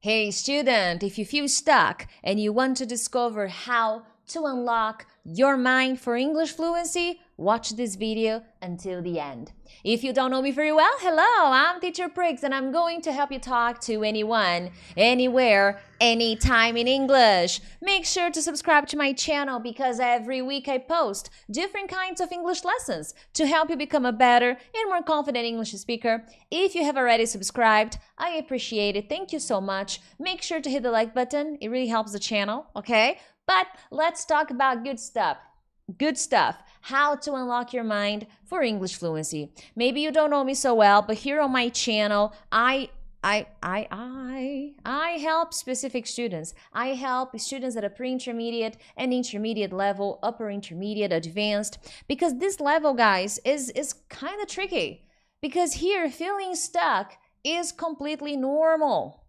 Hey student, if you feel stuck and you want to discover how to unlock your mind for English fluency, watch this video until the end. If you don't know me very well, hello, I'm Teacher Prix and I'm going to help you talk to anyone, anywhere, anytime in English. Make sure to subscribe to my channel because every week I post different kinds of English lessons to help you become a better and more confident English speaker. If you have already subscribed, I appreciate it. Thank you so much. Make sure to hit the like button. It really helps the channel, okay? But let's talk about good stuff. Good stuff. How to unlock your mind for English fluency. Maybe you don't know me so well, but here on my channel, I help specific students. I help students at a pre-intermediate and intermediate level, upper intermediate, advanced, because this level, guys, is kind of tricky. Because here, feeling stuck is completely normal.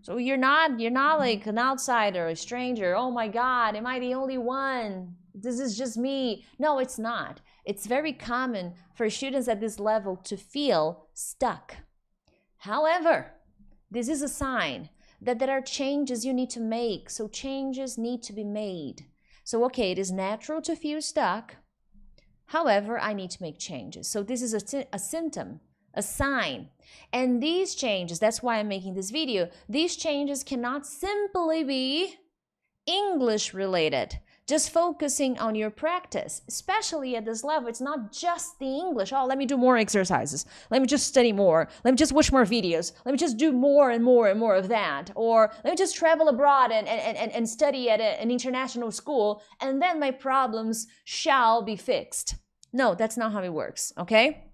So you're not like an outsider, a stranger. Oh my God, am I the only one? This is just me. No, it's not. It's very common for students at this level to feel stuck. However, this is a sign that there are changes you need to make. So changes need to be made. So, okay, it is natural to feel stuck. However, I need to make changes. So this is a symptom, a sign. And these changes, that's why I'm making this video, these changes cannot simply be English related. Just focusing on your practice, especially at this level, it's not just the English. Oh, let me do more exercises. Let me just study more. Let me just watch more videos. Let me just do more and more and more of that. Or let me just travel abroad and study at an international school, and then my problems shall be fixed. No, that's not how it works, okay?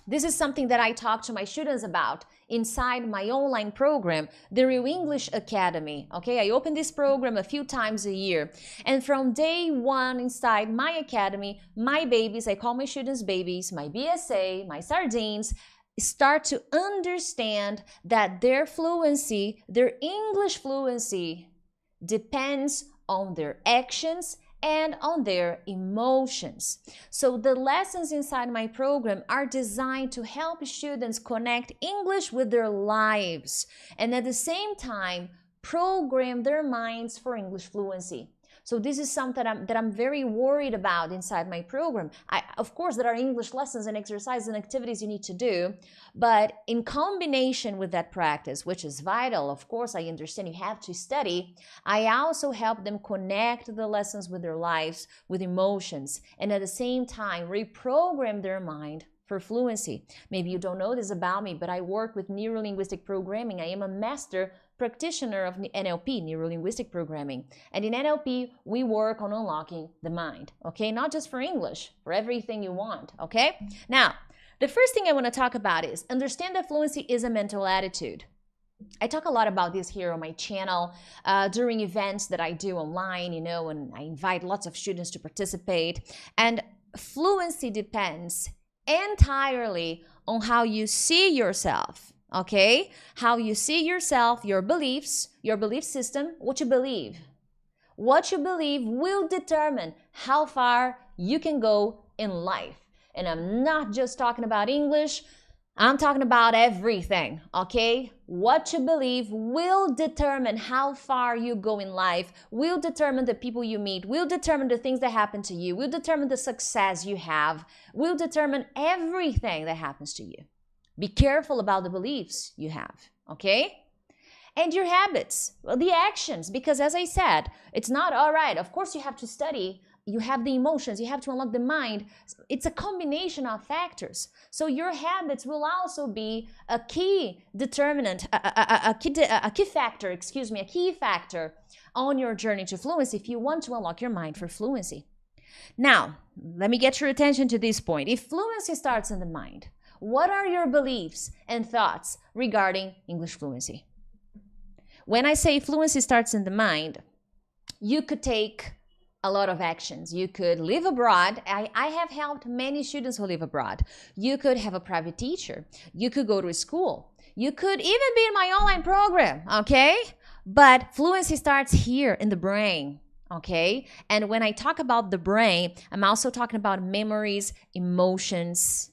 This is something that I talk to my students about inside my online program, the Real English Academy. Okay, I open this program a few times a year. And from day one inside my academy, my babies, I call my students babies, my BSA, my sardines, start to understand that their fluency, their English fluency, depends on their actions and on their emotions. So the lessons inside my program are designed to help students connect English with their lives and at the same time program their minds for English fluency. So this is something that I'm very worried about inside my program. Of course, there are English lessons and exercises and activities you need to do, but in combination with that practice, which is vital, of course, I understand you have to study, I also help them connect the lessons with their lives, with emotions, and at the same time, reprogram their mind for fluency. Maybe you don't know this about me, but I work with neuro-linguistic programming. I am a master practitioner of NLP, neuro-linguistic programming. And in NLP, we work on unlocking the mind, okay? Not just for English, for everything you want, okay? Now, the first thing I want to talk about is understand that fluency is a mental attitude. I talk a lot about this here on my channel during events that I do online, you know, and I invite lots of students to participate. And fluency depends entirely on how you see yourself. Okay, how you see yourself, your beliefs, your belief system, what you believe. What you believe will determine how far you can go in life. And I'm not just talking about English, I'm talking about everything, okay? What you believe will determine how far you go in life, will determine the people you meet, will determine the things that happen to you, will determine the success you have, will determine everything that happens to you. Be careful about the beliefs you have, okay? And your habits, well, the actions, because as I said, it's not all right. Of course, you have to study. You have the emotions. You have to unlock the mind. It's a combination of factors. So your habits will also be a key determinant, a key factor on your journey to fluency if you want to unlock your mind for fluency. Now, let me get your attention to this point. If fluency starts in the mind, what are your beliefs and thoughts regarding English fluency? When I say fluency starts in the mind, you could take a lot of actions. You could live abroad. I have helped many students who live abroad. You could have a private teacher. You could go to school. You could even be in my online program, okay? But fluency starts here in the brain. Okay, and when I talk about the brain, I'm also talking about memories, emotions,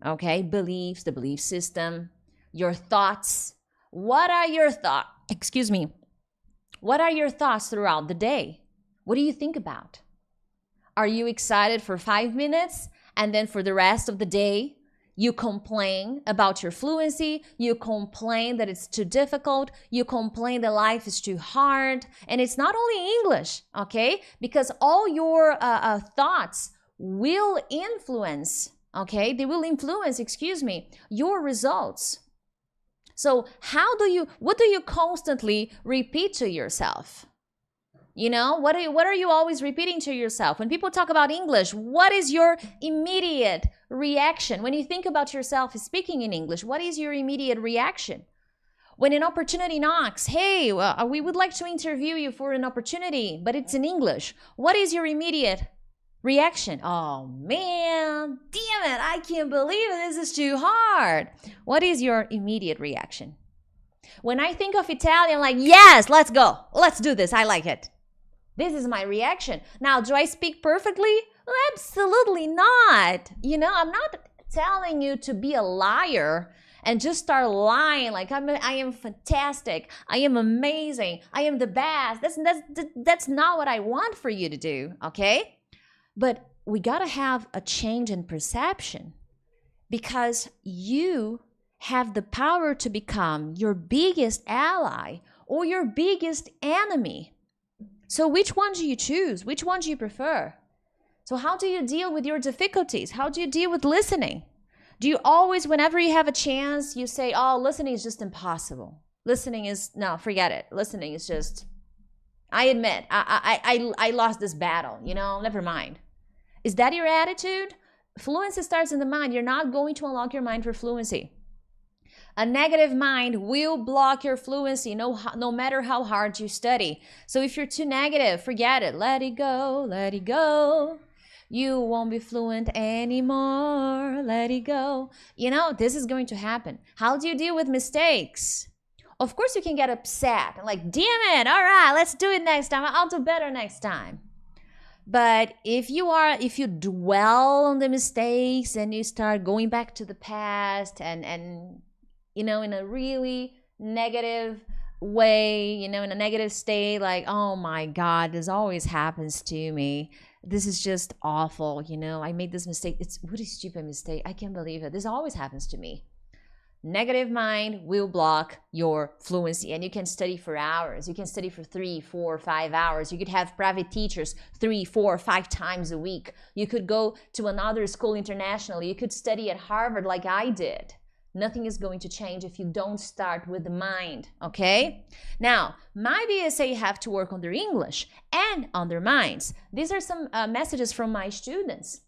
okay, beliefs, the belief system, your thoughts. What are your thoughts? excuse me, what are your thoughts throughout the day? What do you think about? Are you excited for 5 minutes and then for the rest of the day, you complain about your fluency, you complain that it's too difficult, you complain that life is too hard, and it's not only English, okay? Because all your thoughts will influence, okay? They will influence, your results. So what do you constantly repeat to yourself? You know, what are you always repeating to yourself? When people talk about English, what is your immediate reaction? When you think about yourself speaking in English, what is your immediate reaction? When an opportunity knocks, hey, we would like to interview you for an opportunity, but it's in English. What is your immediate reaction? Oh man, damn it, I can't believe it. This is too hard. What is your immediate reaction? When I think of Italian, I'm like, yes, let's go. Let's do this. I like it. This is my reaction. Now, do I speak perfectly? Absolutely not. You know, I'm not telling you to be a liar and just start lying like I am fantastic, I am amazing, I am the best. That's not what I want for you to do, okay? But we gotta have a change in perception, because you have the power to become your biggest ally or your biggest enemy. So which one do you choose? Which one do you prefer? So how do you deal with your difficulties? How do you deal with listening? Do you always, whenever you have a chance, you say, oh, listening is just impossible. Listening is, no, forget it. Listening is just, I admit, I lost this battle, you know, never mind. Is that your attitude? Fluency starts in the mind. You're not going to unlock your mind for fluency. A negative mind will block your fluency no matter how hard you study. So if you're too negative, forget it. Let it go, let it go. You won't be fluent anymore. Let it go. You know, this is going to happen. How do you deal with mistakes? Of course, you can get upset and like, damn it, all right, let's do it next time. I'll do better next time. But if you dwell on the mistakes and you start going back to the past and you know, in a really negative way, you know, in a negative state, like, oh my God, this always happens to me. This is just awful, you know, I made this mistake. It's what a stupid mistake. I can't believe it. This always happens to me. Negative mind will block your fluency, and you can study for hours. You can study for 3, 4, 5 hours. You could have private teachers 3, 4, 5 times a week. You could go to another school internationally. You could study at Harvard like I did. Nothing is going to change if you don't start with the mind, okay? Now, my BSA have to work on their English and on their minds. These are some messages from my students.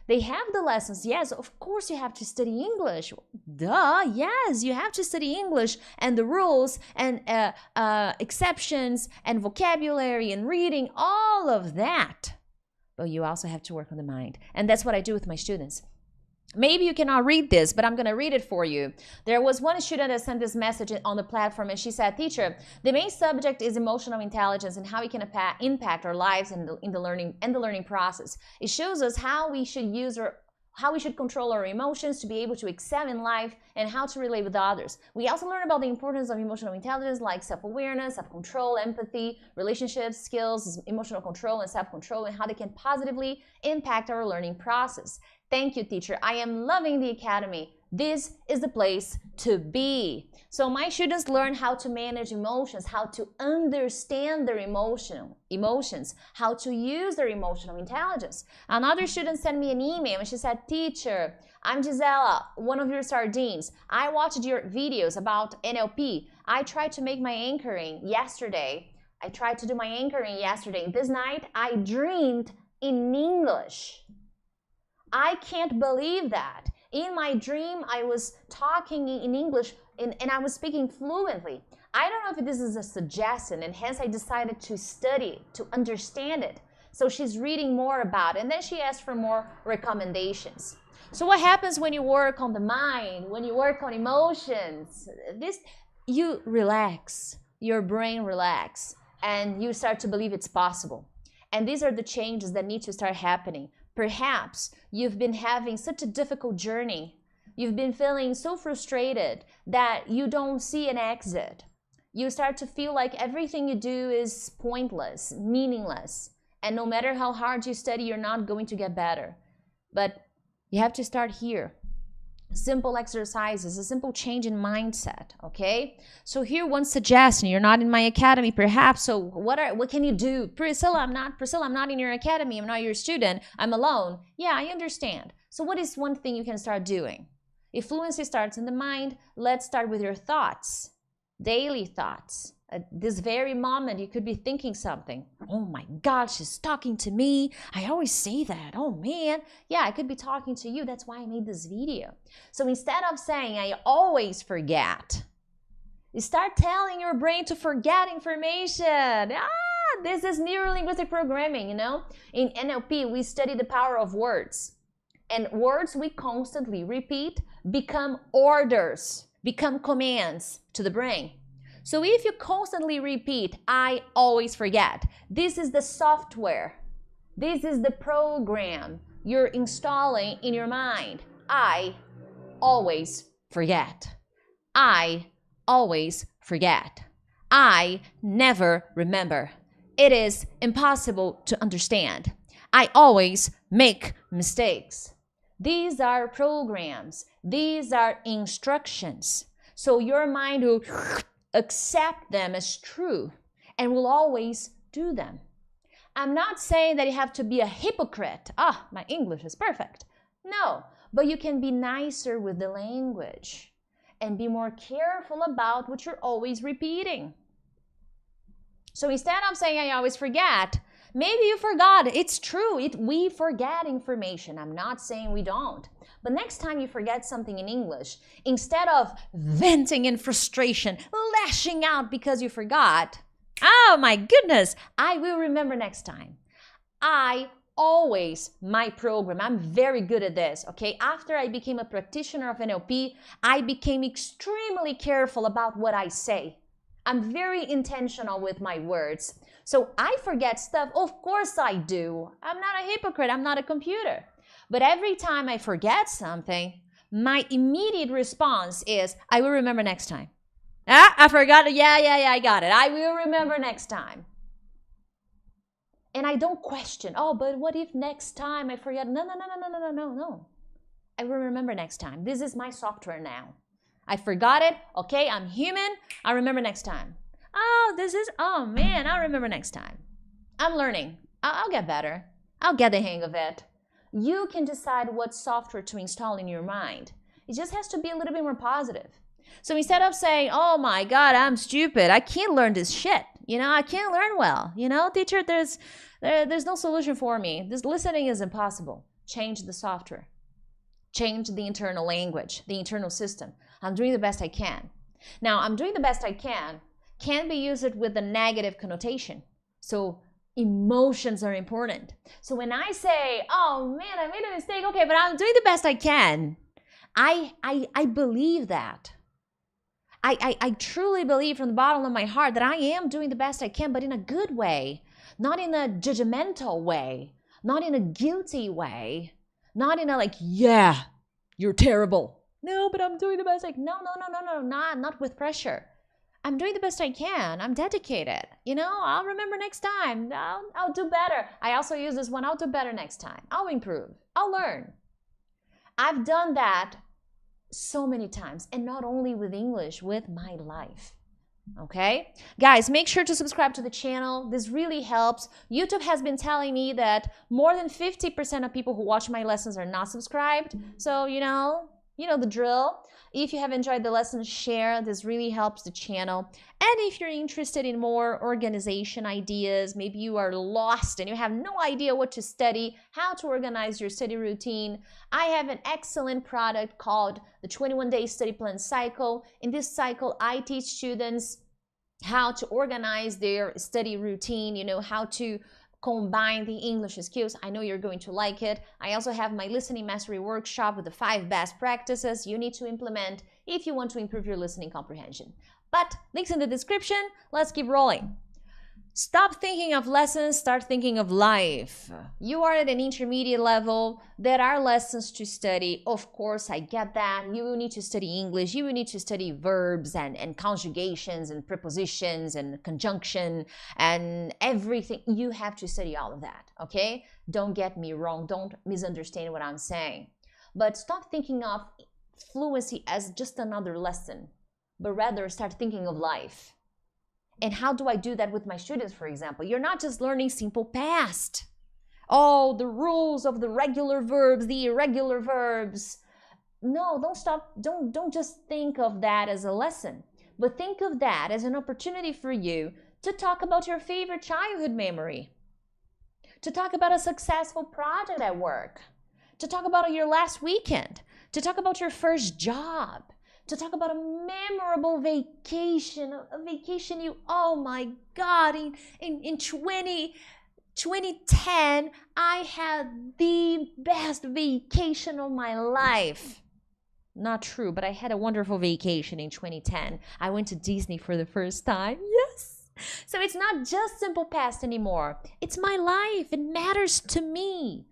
They have the lessons. Yes, of course you have to study English. Duh, yes, you have to study English and the rules and exceptions and vocabulary and reading, all of that. But you also have to work on the mind. And that's what I do with my students. Maybe you cannot read this, but I'm going to read it for you. There was one student that sent this message on the platform, and she said, teacher, the main subject is emotional intelligence and how it can impact our lives in the learning process. It shows us how we should control our emotions to be able to excel in life and how to relate with others. We also learn about the importance of emotional intelligence like self-awareness, self-control, empathy, relationships, skills, emotional control, and self-control, and how they can positively impact our learning process. Thank you, teacher. I am loving the Academy. This is the place to be. So my students learn how to manage emotions, how to understand their emotions, how to use their emotional intelligence. Another student sent me an email and she said, teacher, I'm Gisela, one of your sardines. I watched your videos about NLP. I tried to make my anchoring yesterday. This night, I dreamed in English. I can't believe that. In my dream, I was talking in English and I was speaking fluently. I don't know if this is a suggestion, and hence I decided to study, to understand it. So she's reading more about it, and then she asked for more recommendations. So what happens when you work on the mind, when you work on emotions? You relax, your brain relax, and you start to believe it's possible. And these are the changes that need to start happening. Perhaps you've been having such a difficult journey. You've been feeling so frustrated that you don't see an exit. You start to feel like everything you do is pointless, meaningless. And no matter how hard you study, you're not going to get better. But you have to start here. Simple exercises, a simple change in mindset, okay? So here one suggestion, you're not in my academy perhaps, so what can you do? Priscilla, I'm not in your academy, I'm not your student, I'm alone. Yeah, I understand. So what is one thing you can start doing? If fluency starts in the mind, let's start with your thoughts, daily thoughts. At this very moment, you could be thinking something. Oh my God, she's talking to me. I always say that. Oh man. Yeah, I could be talking to you. That's why I made this video. So instead of saying, I always forget, you start telling your brain to forget information. This is neuro-linguistic programming, you know? In NLP, we study the power of words. And words we constantly repeat become orders, become commands to the brain. So if you constantly repeat, I always forget, this is the software. This is the program you're installing in your mind. I always forget. I always forget. I never remember. It is impossible to understand. I always make mistakes. These are programs. These are instructions. So your mind will accept them as true and will always do them. I'm not saying that you have to be a hypocrite. My English is perfect. No, but you can be nicer with the language and be more careful about what you're always repeating. So instead of saying I always forget, maybe you forgot. It's true. We forget information. I'm not saying we don't. But next time you forget something in English, instead of venting in frustration, lashing out because you forgot, oh my goodness, I will remember next time. My program, I'm very good at this, okay? After I became a practitioner of NLP, I became extremely careful about what I say. I'm very intentional with my words. So I forget stuff, of course I do. I'm not a hypocrite, I'm not a computer. But every time I forget something, my immediate response is, I will remember next time. I forgot it. Yeah, I got it. I will remember next time. And I don't question, but what if next time I forget? No. I will remember next time. This is my software now. I forgot it. Okay, I'm human. I'll remember next time. I'll remember next time. I'm learning. I'll get better. I'll get the hang of it. You can decide what software to install in your mind. It just has to be a little bit more positive. So instead of saying, oh my God, I'm stupid, I can't learn this shit. I can't learn well. Teacher, there's no solution for me. This listening is impossible. Change the software. Change the internal language, the internal system. I'm doing the best I can. Now, I'm doing the best I can be used with a negative connotation. So emotions are important. So when I say, oh man, I made a mistake, okay, but I'm doing the best I can, I believe that. I truly believe from the bottom of my heart that I am doing the best I can, but in a good way, not in a judgmental way, not in a guilty way, not in a like, yeah, you're terrible. No, but I'm doing the best I can. No, not with pressure. I'm doing the best I can. I'm dedicated. I'll remember next time. I'll do better. I also use this one. I'll do better next time. I'll improve. I'll learn. I've done that so many times, and not only with English, with my life. Okay? Guys, make sure to subscribe to the channel. This really helps. YouTube has been telling me that more than 50% of people who watch my lessons are not subscribed. So, you know the drill. If you have enjoyed the lesson, share. This really helps the channel. And if you're interested in more organization ideas, maybe you are lost and you have no idea what to study, how to organize your study routine, I have an excellent product called the 21-Day Study Plan Cycle. In this cycle, I teach students how to organize their study routine, how to combine the English skills. I know you're going to like it. I also have my listening mastery workshop with the 5 best practices you need to implement if you want to improve your listening comprehension. But links in the description. Let's keep rolling. Stop thinking of lessons, start thinking of life. You are at an intermediate level. There are lessons to study. Of course, I get that. You will need to study English. You will need to study verbs and conjugations and prepositions and conjunction and everything. You have to study all of that, okay? Don't get me wrong. Don't misunderstand what I'm saying. But stop thinking of fluency as just another lesson, but rather start thinking of life. And how do I do that with my students, for example? You're not just learning simple past. Oh, the rules of the regular verbs, the irregular verbs. No, don't just think of that as a lesson, but think of that as an opportunity for you to talk about your favorite childhood memory, to talk about a successful project at work, to talk about your last weekend, to talk about your first job, to talk about a memorable vacation, a vacation you, oh my God, in 2010, I had the best vacation of my life. Not true, but I had a wonderful vacation in 2010. I went to Disney for the first time. Yes. So it's not just simple past anymore. It's my life. It matters to me.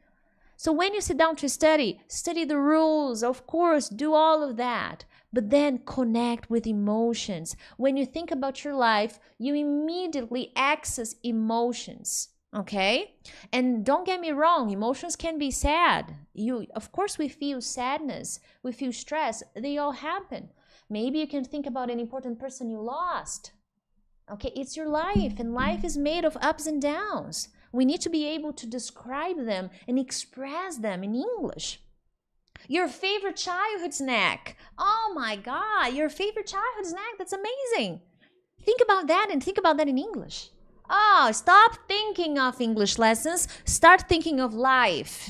So when you sit down to study the rules, of course, do all of that. But then connect with emotions. When you think about your life, you immediately access emotions, okay? And don't get me wrong, emotions can be sad. Of course, we feel sadness, we feel stress. They all happen. Maybe you can think about an important person you lost. Okay, it's your life, and life is made of ups and downs. We need to be able to describe them and express them in English. Your favorite childhood snack. Oh my God, your favorite childhood snack. That's amazing. Think about that and think about that in English. Oh, stop thinking of English lessons. Start thinking of life.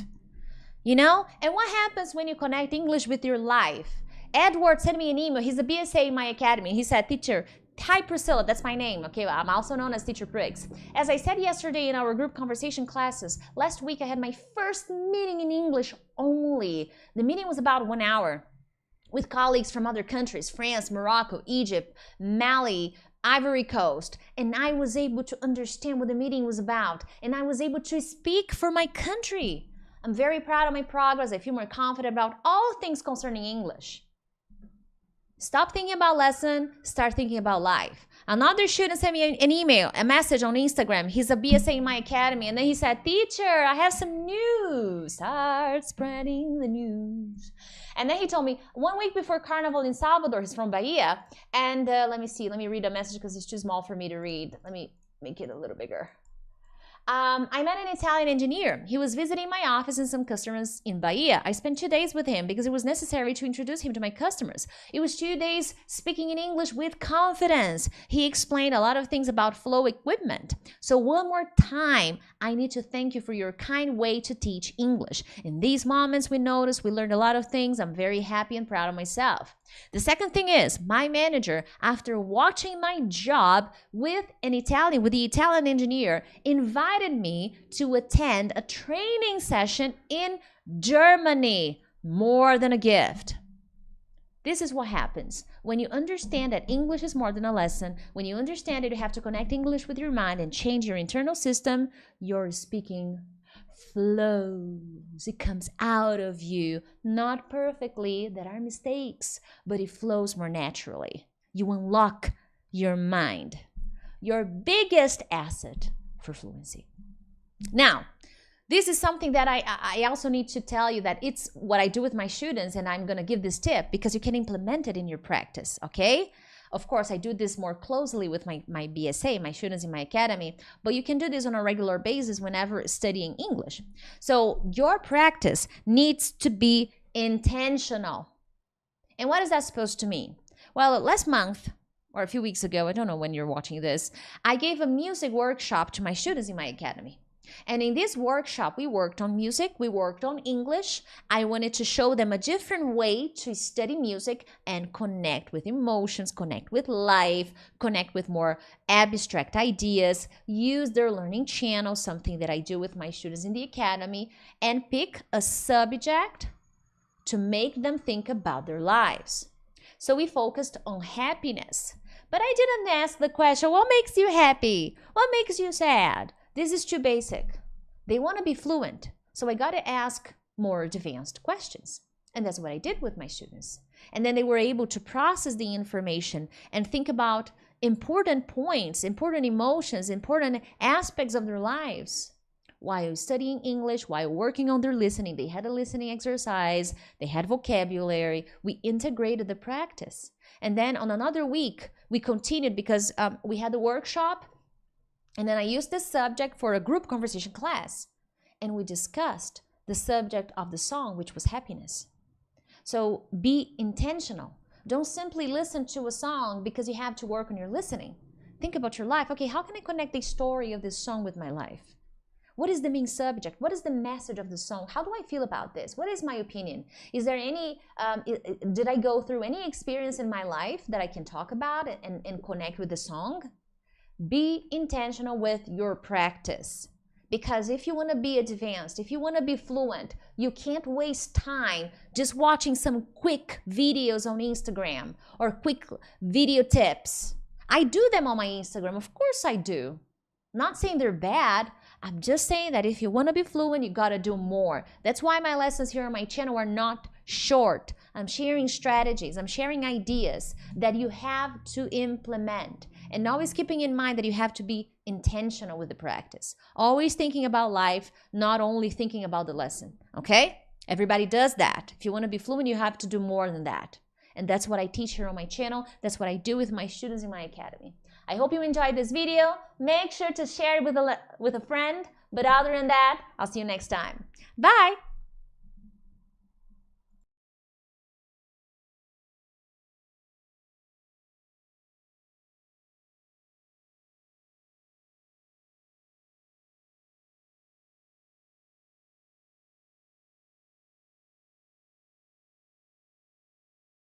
You know? And what happens when you connect English with your life? Edward sent me an email. He's a BSA in my academy. He said, teacher, hi Priscilla, that's my name, okay? I'm also known as Teacher Prix. As I said yesterday in our group conversation classes, last week I had my first meeting in English only. The meeting was about 1 hour with colleagues from other countries, France, Morocco, Egypt, Mali, Ivory Coast, and I was able to understand what the meeting was about, and I was able to speak for my country. I'm very proud of my progress. I feel more confident about all things concerning English. Stop thinking about lesson, start thinking about life. Another student sent me an email, a message on Instagram. He's a BSA in my academy. And then he said, teacher, I have some news. Start spreading the news. And then he told me 1 week before Carnival in Salvador, he's from Bahia. And let me read a message because it's too small for me to read. Let me make it a little bigger. I met an Italian engineer. He was visiting my office and some customers in Bahia. I spent 2 days with him because it was necessary to introduce him to my customers. It was 2 days speaking in English with confidence. He explained a lot of things about flow equipment. So one more time, I need to thank you for your kind way to teach English. In these moments, we noticed we learned a lot of things. I'm very happy and proud of myself. The second thing is, my manager, after watching my job with the Italian engineer, invited me to attend a training session in Germany. More than a gift. This is what happens when you understand that English is more than a lesson. When you understand that you have to connect English with your mind and change your internal system, your speaking flows. It comes out of you, not perfectly. There are mistakes, but it flows more naturally. You unlock your mind, your biggest asset for fluency. Now, this is something that I also need to tell you that it's what I do with my students, and I'm going to give this tip because you can implement it in your practice, okay? Of course, I do this more closely with my BSA, my students in my academy, but you can do this on a regular basis whenever studying English. So your practice needs to be intentional. And what is that supposed to mean? Well, last month, or a few weeks ago, I don't know when you're watching this, I gave a music workshop to my students in my academy. And in this workshop, we worked on music, we worked on English. I wanted to show them a different way to study music and connect with emotions, connect with life, connect with more abstract ideas, use their learning channel, something that I do with my students in the academy, and pick a subject to make them think about their lives. So we focused on happiness. But I didn't ask the question, what makes you happy? What makes you sad? This is too basic. They want to be fluent. So I got to ask more advanced questions. And that's what I did with my students. And then they were able to process the information and think about important points, important emotions, important aspects of their lives. While studying English, while working on their listening, they had a listening exercise, they had vocabulary, we integrated the practice. And then on another week, we continued because we had a workshop, and then I used this subject for a group conversation class. And we discussed the subject of the song, which was happiness. So be intentional. Don't simply listen to a song because you have to work on your listening. Think about your life. Okay, how can I connect the story of this song with my life? What is the main subject? What is the message of the song? How do I feel about this? What is my opinion? Is there any, did I go through any experience in my life that I can talk about and connect with the song? Be intentional with your practice. Because if you want to be advanced, if you want to be fluent, you can't waste time just watching some quick videos on Instagram or quick video tips. I do them on my Instagram. Of course I do. Not saying they're bad. I'm just saying that if you want to be fluent, you got to do more. That's why my lessons here on my channel are not short. I'm sharing strategies. I'm sharing ideas that you have to implement. And always keeping in mind that you have to be intentional with the practice. Always thinking about life, not only thinking about the lesson. Okay? Everybody does that. If you want to be fluent, you have to do more than that. And that's what I teach here on my channel. That's what I do with my students in my academy. I hope you enjoyed this video. Make sure to share it with a friend. But other than that, I'll see you next time. Bye!